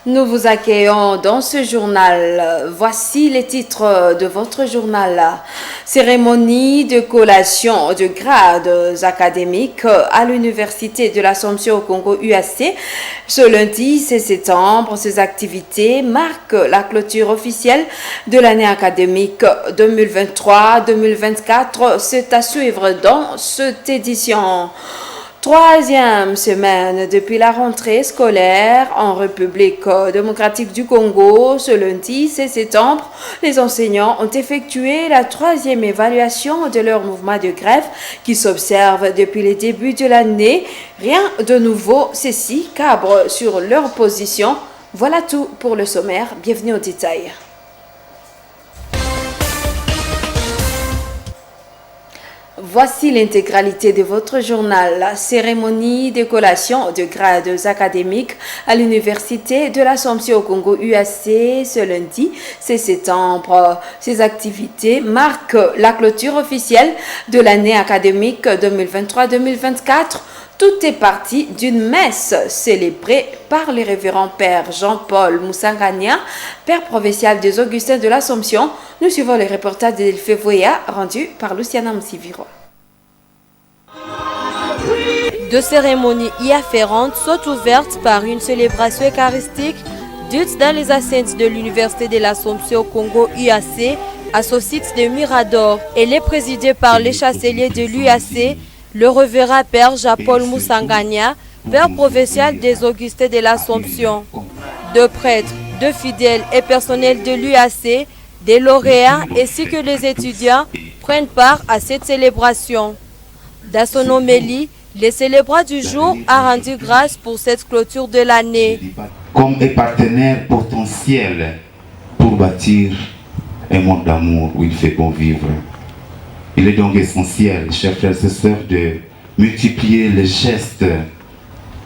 Nous vous accueillons dans ce journal. Voici les titres de votre journal. Cérémonie de collation de grades académiques à l'Université de l'Assomption au Congo UAC. Ce lundi 16 septembre, ces activités marquent la clôture officielle de l'année académique 2023-2024. C'est à suivre dans cette édition. Troisième semaine depuis la rentrée scolaire en République démocratique du Congo, ce lundi 16 septembre, les enseignants ont effectué la troisième évaluation de leur mouvement de grève qui s'observe depuis le début de l'année. Rien de nouveau, ceci cabre sur leur position. Voilà tout pour le sommaire. Bienvenue aux détails. Voici l'intégralité de votre journal. La cérémonie de collation de grades académiques à l'Université de l'Assomption au Congo UAC ce lundi 16 septembre. Ces activités marquent la clôture officielle de l'année académique 2023-2024. Tout est parti d'une messe célébrée par le révérend Père Jean-Paul Moussangania, Père provincial des Augustins de l'Assomption. Nous suivons les reportages de Févoya rendu par Luciana Msiviro. Deux cérémonies y afférentes sont ouvertes par une célébration eucharistique dite dans les enceintes de l'Université de l'Assomption au Congo UAC, à ce site de Mirador. Elle est présidée par les chanceliers de l'UAC, le révérend Père Jean-Paul Moussangania, Père provincial des Augustins de l'Assomption. Deux prêtres, deux fidèles et personnels de l'UAC, des lauréats ainsi que les étudiants prennent part à cette célébration. Dans son homélie, le célébrant du jour a rendu grâce pour cette clôture de l'année. Comme un partenaire potentiel pour bâtir un monde d'amour où il fait bon vivre. Il est donc essentiel, chers frères et sœurs, de multiplier les gestes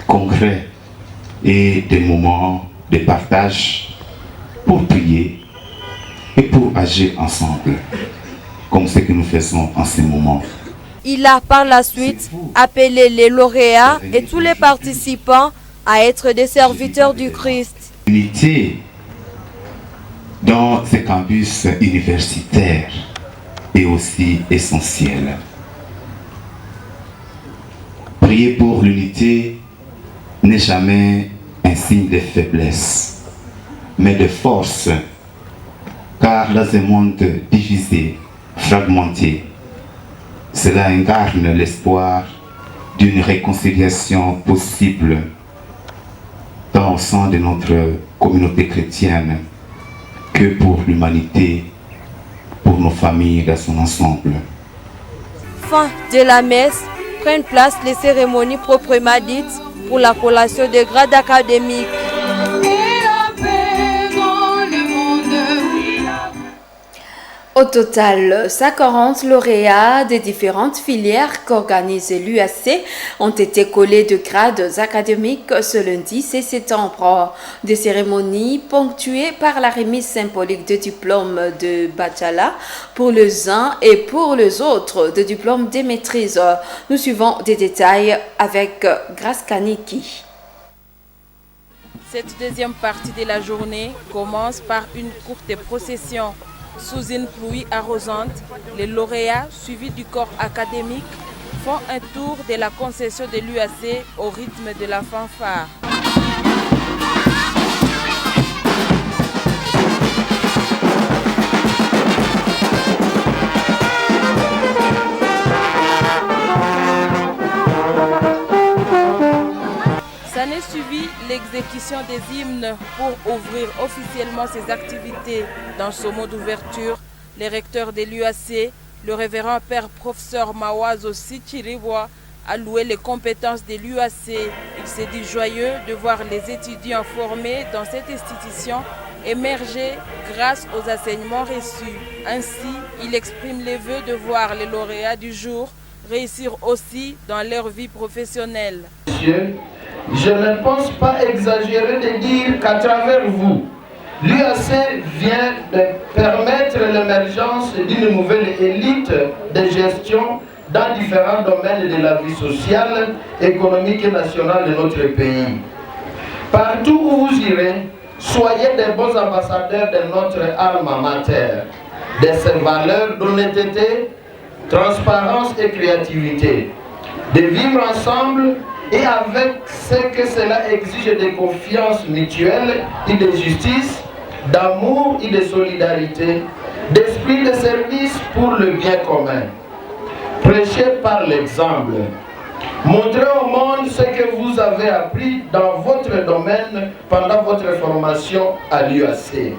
concrets et des moments de partage pour prier et pour agir ensemble, comme ce que nous faisons en ces moments. Il a par la suite appelé les lauréats et tous les participants à être des serviteurs du Christ. L'unité dans ce campus universitaire est aussi essentielle. Prier pour l'unité n'est jamais un signe de faiblesse, mais de force, car dans un monde divisé, fragmenté, cela incarne l'espoir d'une réconciliation possible tant au sein de notre communauté chrétienne que pour l'humanité, pour nos familles dans son ensemble. Fin de la messe, prennent place les cérémonies proprement dites pour la collation des grades académiques. Au total, 140 lauréats des différentes filières qu'organise l'UAC ont été collés de grades académiques ce lundi 16 septembre. Des cérémonies ponctuées par la remise symbolique de diplômes de bachelor pour les uns et pour les autres de diplômes de maîtrise. Nous suivons des détails avec Grace Kaniki. Cette deuxième partie de la journée commence par une courte procession. Sous une pluie arrosante, les lauréats, suivis du corps académique, font un tour de la concession de l'UAC au rythme de la fanfare. S'en est suivi l'exécution des hymnes pour ouvrir officiellement ces activités. Dans ce mot d'ouverture, le recteur de l'UAC, le révérend père professeur Mawazo Sichiriwa, a loué les compétences de l'UAC. Il s'est dit joyeux de voir les étudiants formés dans cette institution émerger grâce aux enseignements reçus. Ainsi, il exprime les vœux de voir les lauréats du jour réussir aussi dans leur vie professionnelle. Je ne pense pas exagérer de dire qu'à travers vous, l'UAC vient de permettre l'émergence d'une nouvelle élite de gestion dans différents domaines de la vie sociale, économique et nationale de notre pays. Partout où vous irez, soyez des bons ambassadeurs de notre alma mater, de ses valeurs d'honnêteté, transparence et créativité, de vivre ensemble et avec ce que cela exige de confiance mutuelle et de justice, d'amour et de solidarité, d'esprit de service pour le bien commun. Prêchez par l'exemple. Montrez au monde ce que vous avez appris dans votre domaine pendant votre formation à l'UAC.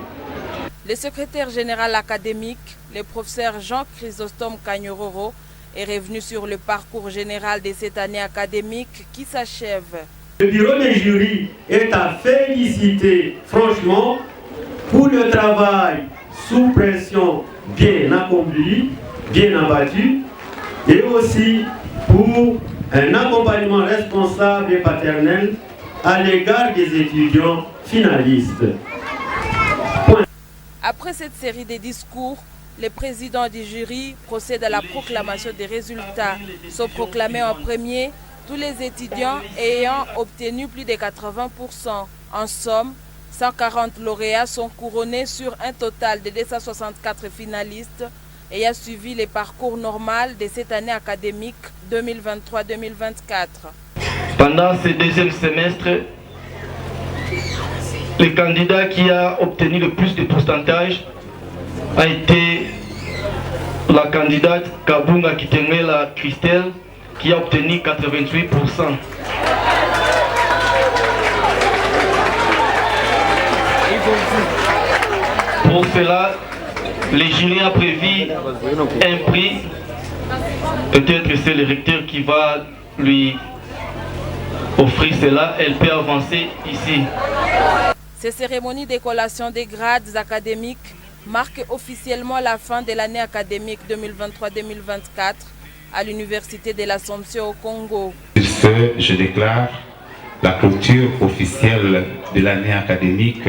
Le secrétaire général académique, le professeur Jean-Chrysostome Kagnororo, est revenu sur le parcours général de cette année académique qui s'achève. Le bureau des jurys est à féliciter, franchement, pour le travail sous pression bien accompli, bien abattu, et aussi pour un accompagnement responsable et paternel à l'égard des étudiants finalistes. Après cette série de discours, le président du jury procède à la proclamation des résultats. Sont proclamés en premier tous les étudiants ayant obtenu plus de 80%. En somme, 140 lauréats sont couronnés sur un total de 264 finalistes ayant suivi le parcours normal de cette année académique 2023-2024. Pendant ce deuxième semestre, le candidat qui a obtenu le plus de pourcentage a été la candidate Kabunga Kitengela Christelle qui a obtenu 88%. Pour cela, le jury a prévu un prix. Peut-être c'est le recteur qui va lui offrir cela. Elle peut avancer ici. Ces cérémonies de collation des grades académiques marquent officiellement la fin de l'année académique 2023-2024 à l'Université de l'Assomption au Congo. Sur ce, je déclare la clôture officielle de l'année académique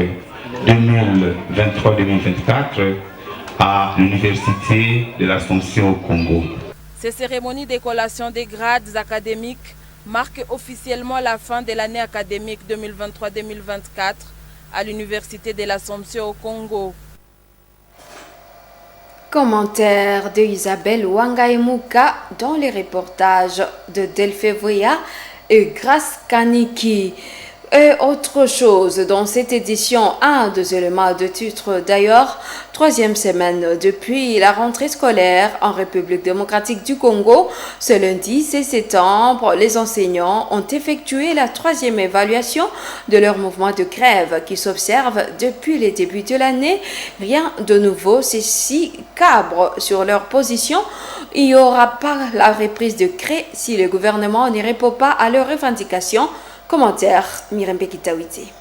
2023-2024 à l'Université de l'Assomption au Congo. Ces cérémonies de collation des grades académiques marquent officiellement la fin de l'année académique 2023-2024 à l'Université de l'Assomption au Congo. Commentaire de Isabelle Wangaemuka dans les reportages de Delphé Voya et Grace Kaniki. Et autre chose, dans cette édition, un des éléments de titre d'ailleurs, troisième semaine depuis la rentrée scolaire en République démocratique du Congo, ce lundi 6 septembre, les enseignants ont effectué la troisième évaluation de leur mouvement de grève qui s'observe depuis le début de l'année. Rien de nouveau, ceux-ci cabrent sur leur position. Il n'y aura pas la reprise de gré si le gouvernement ne répond pas à leurs revendications. Commentaire, Mirembe Kitawiti.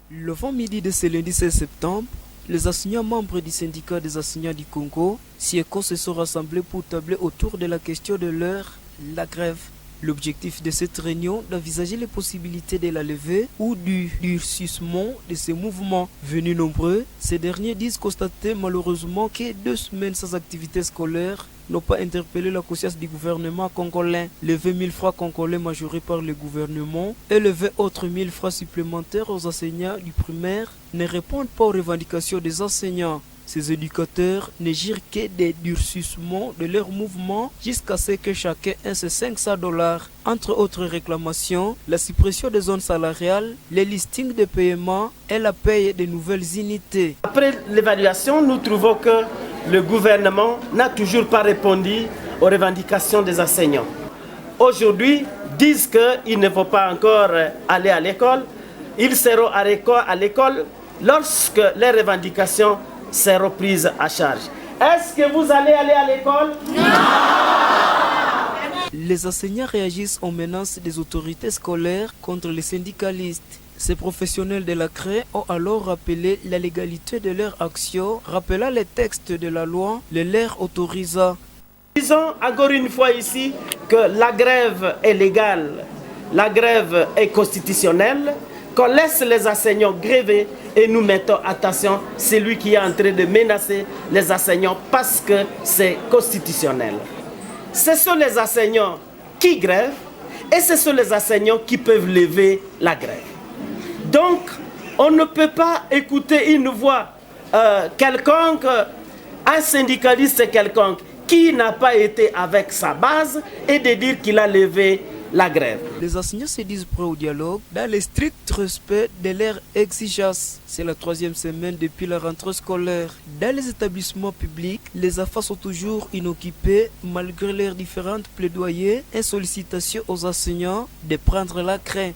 Le vendredi de ce lundi 16 septembre, les enseignants membres du syndicat des enseignants du Congo, SIECO, se sont rassemblés pour tabler autour de la question de la grève. L'objectif de cette réunion d'envisager les possibilités de la levée ou du durcissement de ces mouvements. Venus nombreux, ces derniers disent constater malheureusement que 2 semaines sans activité scolaire n'ont pas interpellé la conscience du gouvernement congolais. Lever 1000 francs congolais majorés par le gouvernement et lever autres 1000 francs supplémentaires aux enseignants du primaire ne répondent pas aux revendications des enseignants. Ces éducateurs ne girent que des durcissements de leur mouvement jusqu'à ce que chacun ait ses $500. Entre autres réclamations, la suppression des zones salariales, les listings de paiement et la paye de nouvelles unités. Après l'évaluation, nous trouvons que le gouvernement n'a toujours pas répondu aux revendications des enseignants. Aujourd'hui, disent qu'ils ne vont pas encore aller à l'école. Ils seront à l'école lorsque les revendications seront prises à charge. Est-ce que vous allez aller à l'école? Non! Les enseignants réagissent aux menaces des autorités scolaires contre les syndicalistes. Ces professionnels de la CRE ont alors rappelé la légalité de leur action, rappelant les textes de la loi, les leur autorisant. Disons encore une fois ici que la grève est légale, la grève est constitutionnelle, qu'on laisse les enseignants gréver et nous mettons attention, c'est lui qui est en train de menacer les enseignants parce que c'est constitutionnel. Ce sont les enseignants qui grèvent et ce sont les enseignants qui peuvent lever la grève. Donc, On ne peut pas écouter une voix quelconque, un syndicaliste quelconque qui n'a pas été avec sa base et de dire qu'il a levé la grève. Les enseignants se disent prêts au dialogue dans le strict respect de leurs exigences. C'est la 3e semaine depuis la rentrée scolaire. Dans les établissements publics, les enfants sont toujours inoccupés malgré leurs différentes plaidoyers et sollicitations aux enseignants de prendre la crainte.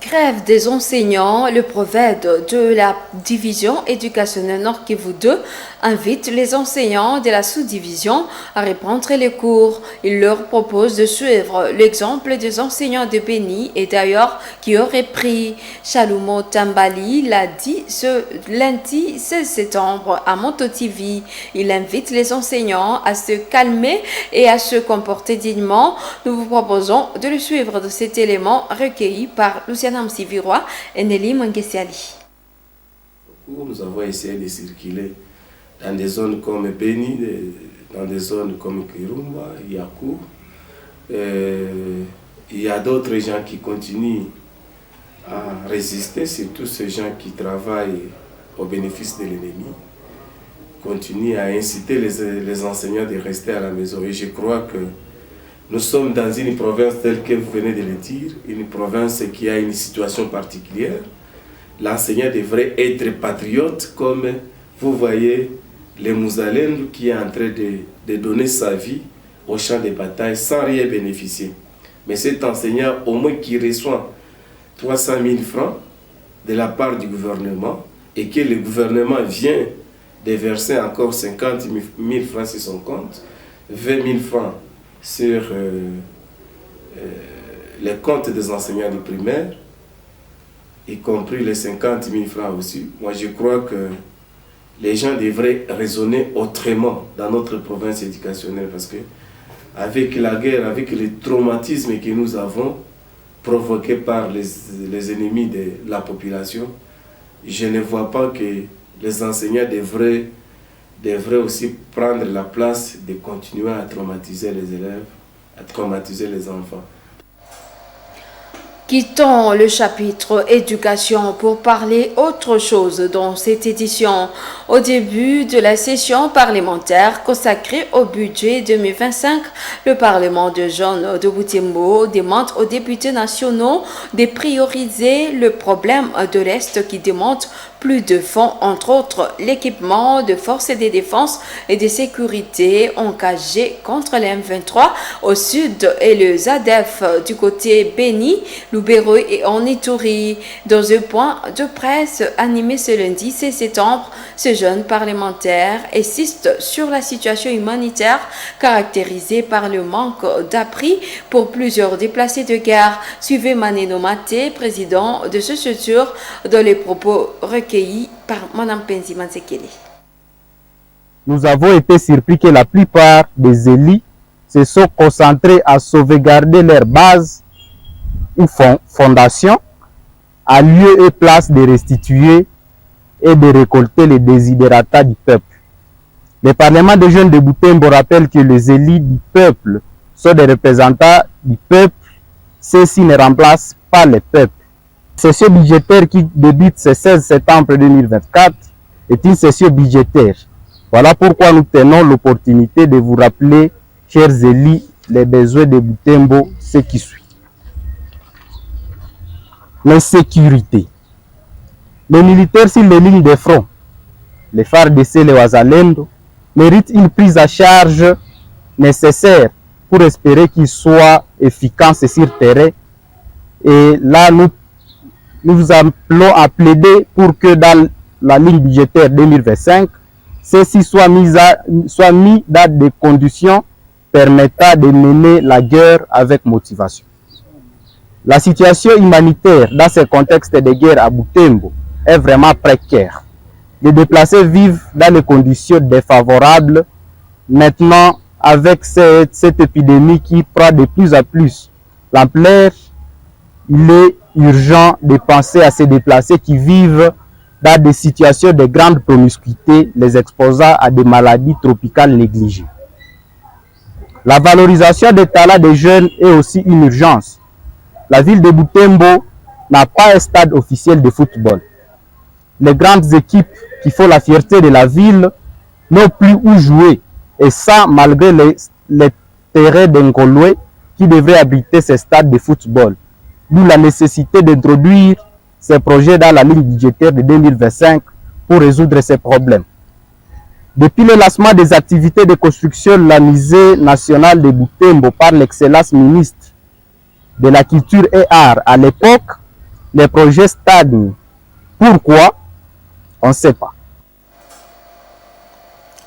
Grève des enseignants, le prophète de la division éducationnelle Nord Kivu 2 invite les enseignants de la sous-division à reprendre les cours. Il leur propose de suivre l'exemple des enseignants de Béni et d'ailleurs qui auraient pris. Chalumo Tambali l'a dit ce lundi 16 septembre à Monto TV. Il invite les enseignants à se calmer et à se comporter dignement. Nous vous proposons de le suivre de cet élément recueilli par Luciana Msivirwa et Nelly Mangesiali. Nous avons essayé de circuler dans des zones comme Beni, dans des zones comme Kirumba, Yakou. Il y a d'autres gens qui continuent à résister, surtout ces gens qui travaillent au bénéfice de l'ennemi, continuent à inciter les enseignants de rester à la maison. Et je crois que nous sommes dans une province telle que vous venez de le dire, une province qui a une situation particulière. L'enseignant devrait être patriote, comme vous voyez le Mouzalem qui est en train de donner sa vie au champ de bataille sans rien bénéficier. Mais cet enseignant, au moins qui reçoit 300 000 francs de la part du gouvernement et que le gouvernement vient de verser encore 50 000 francs sur son compte, 20 000 francs sur les comptes des enseignants du primaire, y compris les 50 000 francs aussi. Moi, je crois que les gens devraient raisonner autrement dans notre province éducationnelle parce que avec la guerre, avec le traumatisme que nous avons provoqué par les ennemis de la population, je ne vois pas que les enseignants devraient aussi prendre la place de continuer à traumatiser les élèves, à traumatiser les enfants. Quittons le chapitre éducation pour parler autre chose dans cette édition. Au début de la session parlementaire consacrée au budget 2025, le Parlement de jeunes de Butembo demande aux députés nationaux de prioriser le problème de l'Est qui demande plus de fonds, entre autres l'équipement de forces de défense et de sécurité engagés contre les M23 au sud et le ZADF du côté Béni, Lubero et en Ituri. Dans un point de presse animé ce lundi 16 septembre, ce jeune parlementaire insiste sur la situation humanitaire caractérisée par le manque d'abri pour plusieurs déplacés de guerre. Suivez Maneno Maté, président de ce structure, dans les propos recueillis par Mme Penzi Mansekele. Nous avons été surpris que la plupart des élites se sont concentrés à sauvegarder leur base ou fondation à lieu et place de restituer et de récolter les désidérata du peuple. Le Parlement des jeunes de Butembo rappelle que les élites du peuple sont des représentants du peuple. Ceux-ci ne remplacent pas le peuple. La session budgétaire qui débute ce 16 septembre 2024 est une session budgétaire. Voilà pourquoi nous tenons l'opportunité de vous rappeler, chers élites, les besoins de Butembo, ce qui suit. L'insécurité. Les militaires sur les lignes de front, les FARDC, les Wazalendo, méritent une prise à charge nécessaire pour espérer qu'ils soient efficaces sur terrain. Et là, nous vous appelons à plaider pour que dans la ligne budgétaire 2025, ceci soit mis dans des conditions permettant de mener la guerre avec motivation. La situation humanitaire dans ce contexte de guerre à Butembo est vraiment précaire. Les déplacés vivent dans des conditions défavorables. Maintenant, avec cette épidémie qui prend de plus en plus l'ampleur, il est urgent de penser à ces déplacés qui vivent dans des situations de grande promiscuité, les exposant à des maladies tropicales négligées. La valorisation des talents des jeunes est aussi une urgence. La ville de Butembo n'a pas un stade officiel de football. Les grandes équipes qui font la fierté de la ville n'ont plus où jouer, et ça malgré les terrains d'Ngolwe qui devraient abriter ces stades de football. D'où la nécessité d'introduire ces projets dans la ligne budgétaire de 2025 pour résoudre ces problèmes. Depuis le lancement des activités de construction de la musée nationale de Butembo par l'excellence ministre de la Culture et Arts à l'époque, les projets stagnent. Pourquoi? On ne sait pas.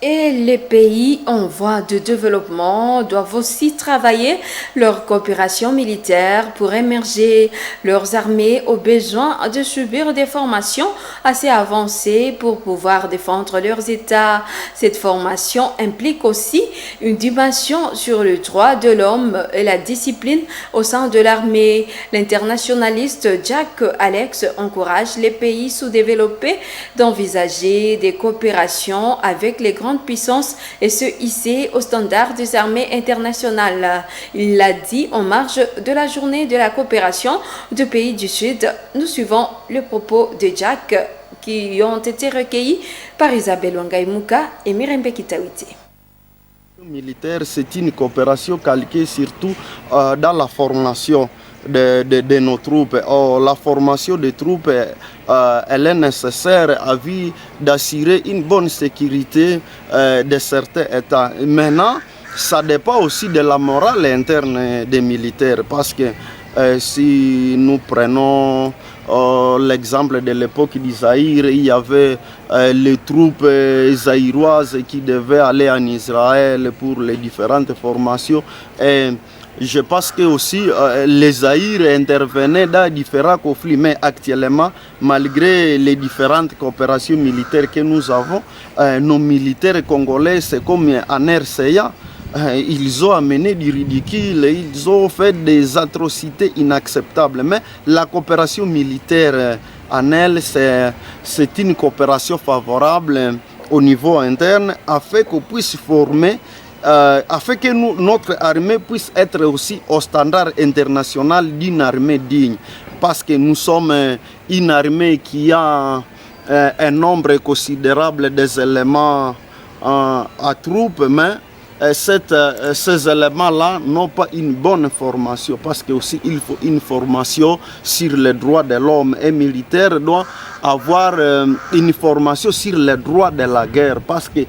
Et les pays en voie de développement doivent aussi travailler leur coopération militaire pour émerger. Leurs armées ont besoin de subir des formations assez avancées pour pouvoir défendre leurs États. Cette formation implique aussi une dimension sur le droit de l'homme et la discipline au sein de l'armée. L'internationaliste Jack Alex encourage les pays sous-développés d'envisager des coopérations avec les grandes puissances et se hisser au standard des armées internationales. Il l'a dit en marge de la journée de la coopération de pays du Sud. Nous suivons le propos de Jack qui ont été recueillis par Isabelle Wangaïmouka et Mirembe Kitawiti. Militaire, c'est une coopération calquée surtout dans la formation de nos troupes. La formation des troupes elle est nécessaire à vie d'assurer une bonne sécurité de certains États. Maintenant, ça dépend aussi de la morale interne des militaires parce que si nous prenons l'exemple de l'époque d'Isaïr, il y avait les troupes zaïroises qui devaient aller en Israël pour les différentes formations. Et je pense que aussi les Zaïre intervenaient dans différents conflits, mais actuellement, malgré les différentes coopérations militaires que nous avons, nos militaires congolais, c'est comme en RCA, ils ont amené du ridicule, ils ont fait des atrocités inacceptables. Mais la coopération militaire en elle, c'est une coopération favorable au niveau interne afin qu'on puisse former, afin que notre armée puisse être aussi au standard international d'une armée digne. Parce que nous sommes une armée qui a un nombre considérable des éléments à troupes, mais ces éléments-là n'ont pas une bonne formation parce que aussi il faut une formation sur les droits de l'homme. Un militaire doit avoir une formation sur les droits de la guerre parce que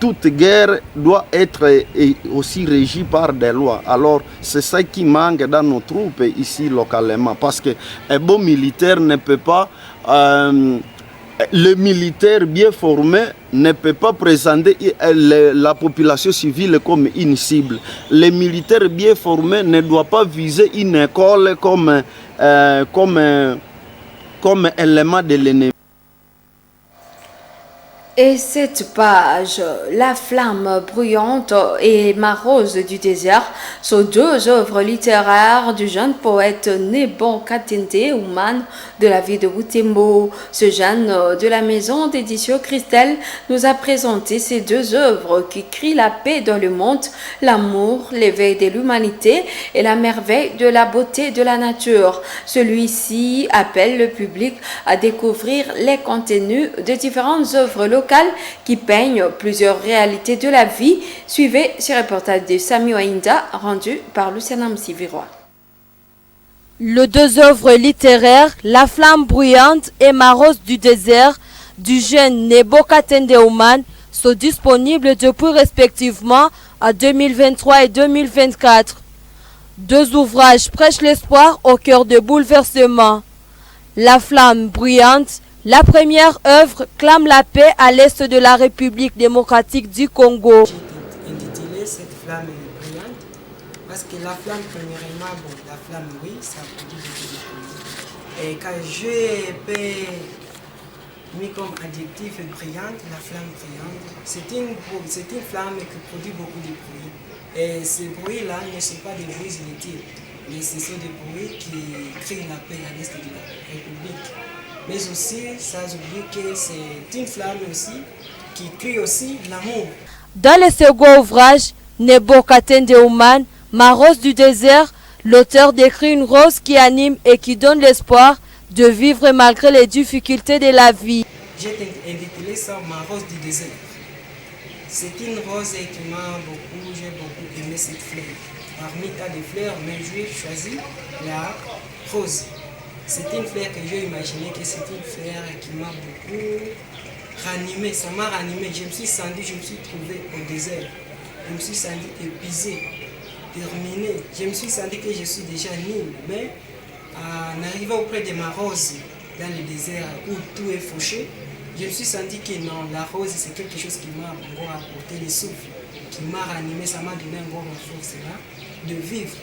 toute guerre doit être aussi régie par des lois. Alors c'est ça qui manque dans nos troupes ici localement parce qu'un bon militaire ne peut pas... le militaire bien formé ne peut pas présenter la population civile comme une cible. Le militaire bien formé ne doit pas viser une école comme élément de l'ennemi. Et cette page, La flamme bruyante et Ma rose du désert, sont deux œuvres littéraires du jeune poète Nebo Katende Ouman de la ville de Butembo. Ce jeune de la maison d'édition Christelle nous a présenté ces deux œuvres qui crient la paix dans le monde, l'amour, l'éveil de l'humanité et la merveille de la beauté de la nature. Celui-ci appelle le public à découvrir les contenus de différentes œuvres locales qui peignent plusieurs réalités de la vie. Suivez ce reportage de Sami Wainda rendu par Luciana Msiviroa. Les deux œuvres littéraires, La flamme bruyante et Ma rose du désert, du jeune Nebo Katende Ouman, sont disponibles depuis respectivement en 2023 et 2024. Deux ouvrages prêchent l'espoir au cœur de bouleversements. La flamme bruyante, la première œuvre, clame la paix à l'est de la République démocratique du Congo. J'ai intitulé cette flamme bruyante parce que la flamme, premièrement, la flamme, oui, ça produit beaucoup de choses. Et quand je peux mis comme adjectif brillante, la flamme brillante, c'est une flamme qui produit beaucoup de bruit. Et ces bruits-là ne sont pas des bruits inutiles, mais ce sont des bruits qui créent la paix à l'est de la République. Mais aussi, ça oublie que c'est une flamme aussi qui crie aussi l'amour. Dans le second ouvrage, Nebo Katende Ouman, Ma rose du désert, l'auteur décrit une rose qui anime et qui donne l'espoir de vivre malgré les difficultés de la vie. J'ai intitulé ça Ma rose du désert. C'est une rose qui m'a beaucoup, j'ai beaucoup aimé cette fleur. Parmi tas de fleurs, mais j'ai choisi la rose. C'est une fleur que j'ai imaginé que c'est une fleur qui m'a beaucoup ranimé, ça m'a ranimé. Je me suis senti, je me suis trouvé au désert. Je me suis senti épuisé, terminé. Je me suis senti que je suis déjà nul. Mais en arrivant auprès de ma rose dans le désert où tout est fauché, je me suis senti que non, la rose c'est quelque chose qui m'a encore apporté le souffle, qui m'a ranimé, ça m'a donné encore une force là de vivre.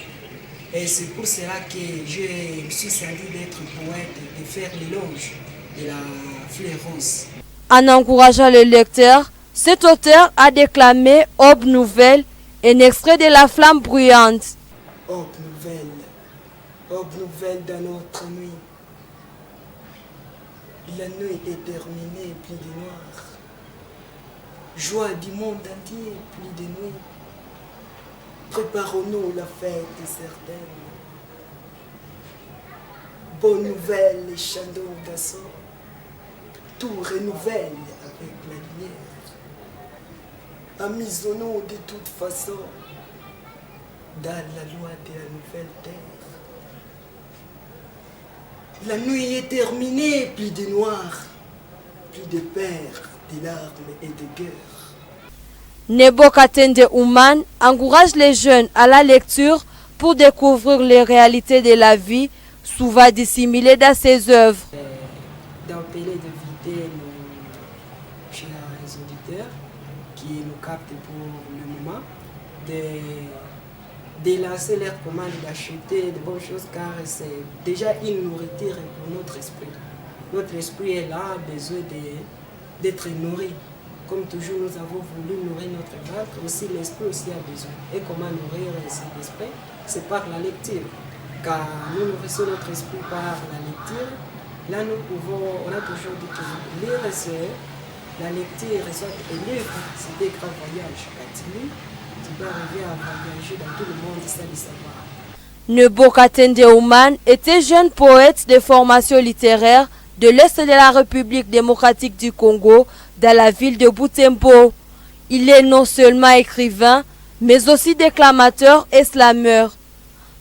Et c'est pour cela que je me suis senti d'être poète, de faire l'éloge de la fleur rose. En encourageant le lecteur, cet auteur a déclamé Aube nouvelle, un extrait de La flamme bruyante. Aube nouvelle dans notre nuit. La nuit est terminée, plus de noir. Joie du monde entier, plus de nuit. Préparons-nous la fête certaine. Bonne nouvelle, les chants d'assaut. Tout renouvelle avec la lumière. Amusons-nous de toute façon dans la loi de la nouvelle terre. La nuit est terminée, plus de noir, plus de peur, de larmes et de guerre. Nebo Katende Ouman encourage les jeunes à la lecture pour découvrir les réalités de la vie, souvent dissimulées dans ses œuvres. D'appeler, d'inviter nos chers auditeurs qui nous captent pour le moment, de lancer leur commande, d'acheter de bonnes choses, car c'est déjà une nourriture pour notre esprit. Notre esprit est là, besoin d'être nourri. Comme toujours, nous avons voulu nourrir notre ventre, aussi l'esprit aussi a besoin. Et comment nourrir cet esprit? C'est par la lecture. Car nous nourrissons notre esprit par la lecture. Là, on a toujours dit que lire, c'est la lecture, soit un livre, c'est des grands voyages. Quand tu lis, tu peux arriver à voyager dans tout le monde sans le savoir. Nebo Katende Ouman était jeune poète de formation littéraire de l'Est de la République démocratique du Congo, dans la ville de Butembo. Il est non seulement écrivain, mais aussi déclamateur et slameur.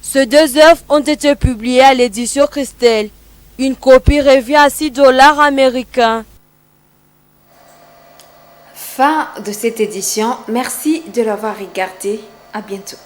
Ces deux œuvres ont été publiées à l'édition Christelle. Une copie revient à $6 américains. Fin de cette édition. Merci de l'avoir regardé. À bientôt.